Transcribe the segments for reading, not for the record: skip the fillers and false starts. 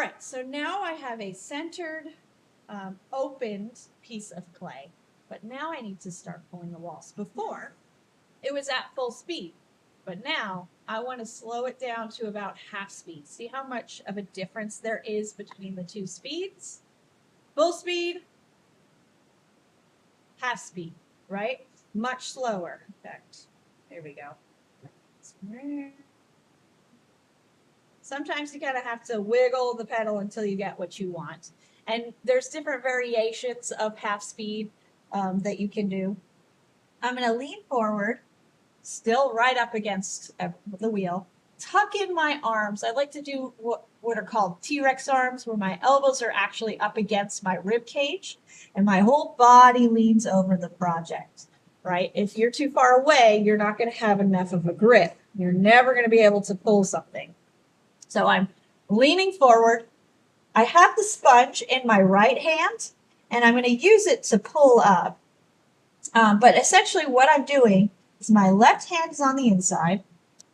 right, so now I have a centered, opened piece of clay, but now I need to start pulling the walls. Before, it was at full speed, but now I want to slow it down to about half speed. See how much of a difference there is between the two speeds? Full speed, half speed, right? Much slower. In fact, there we go. Sometimes you kind of have to wiggle the pedal until you get what you want. And there's different variations of half speed that you can do. I'm going to lean forward, still right up against the wheel, tuck in my arms. I like to do what are called T-Rex arms, where my elbows are actually up against my rib cage and my whole body leans over the project, right? If you're too far away, you're not going to have enough of a grip. You're never going to be able to pull something. So I'm leaning forward. I have the sponge in my right hand, and I'm going to use it to pull up. But essentially what I'm doing is my left hand is on the inside.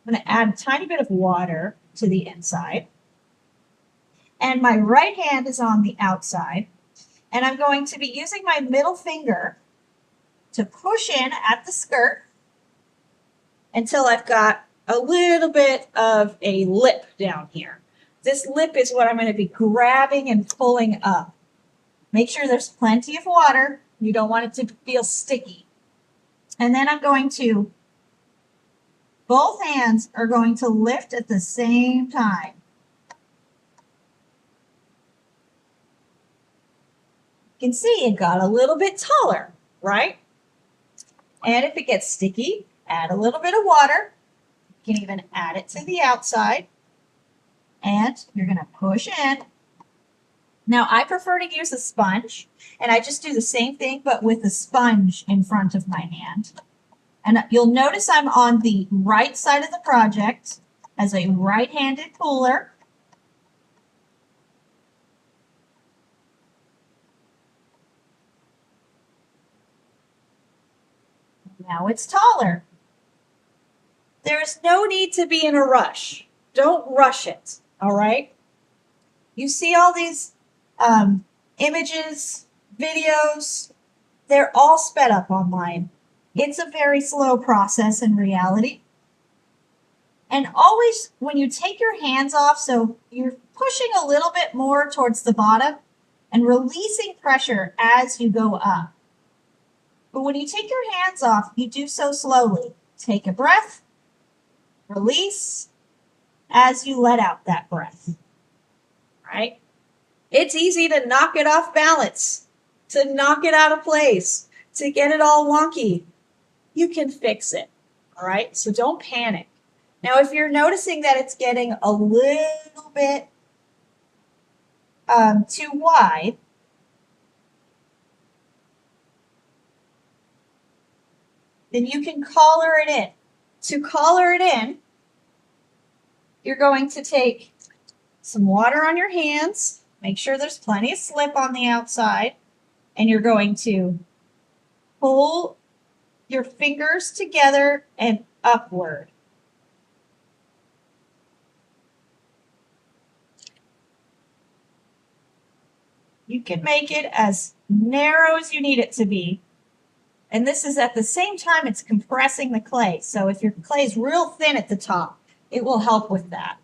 I'm going to add a tiny bit of water to the inside. And my right hand is on the outside. And I'm going to be using my middle finger to push in at the skirt until I've got a little bit of a lip down here. This lip is what I'm going to be grabbing and pulling up. Make sure there's plenty of water. You don't want it to feel sticky. And then I'm going to, both hands are going to lift at the same time. You can see it got a little bit taller, right? And if it gets sticky, add a little bit of water. You can even add it to the outside. And you're going to push in. Now, I prefer to use a sponge, and I just do the same thing, but with a sponge in front of my hand. And you'll notice I'm on the right side of the project as a right-handed puller. Now it's taller. There's no need to be in a rush. Don't rush it, all right? You see all these images, videos, they're all sped up online. It's a very slow process in reality. And always, when you take your hands off, so you're pushing a little bit more towards the bottom and releasing pressure as you go up. But when you take your hands off, you do so slowly. Take a breath, release as you let out that breath, right? It's easy to knock it off balance, to knock it out of place, to get it all wonky. You can fix it, all right? So don't panic. Now, if you're noticing that it's getting a little bit too wide, then you can collar it in. To collar it in, you're going to take some water on your hands, make sure there's plenty of slip on the outside, and you're going to pull your fingers together and upward. You can make it as narrow as you need it to be. And this is at the same time it's compressing the clay. So if your clay is real thin at the top, it will help with that.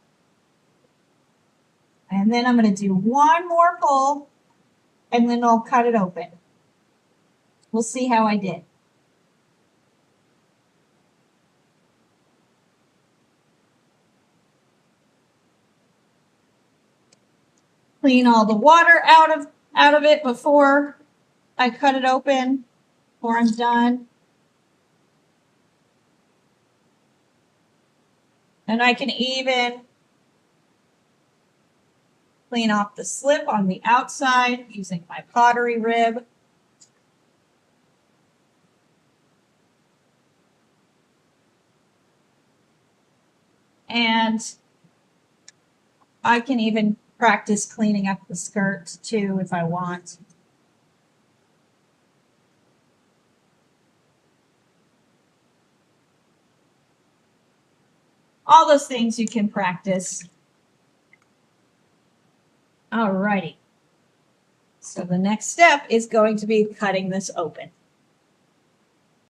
And then I'm going to do one more pull, and then I'll cut it open. We'll see how I did. Clean all the water out of it before I cut it open, before I'm done. And I can even clean off the slip on the outside using my pottery rib. And I can even practice cleaning up the skirt too if I want. All those things you can practice. Alrighty. So the next step is going to be cutting this open.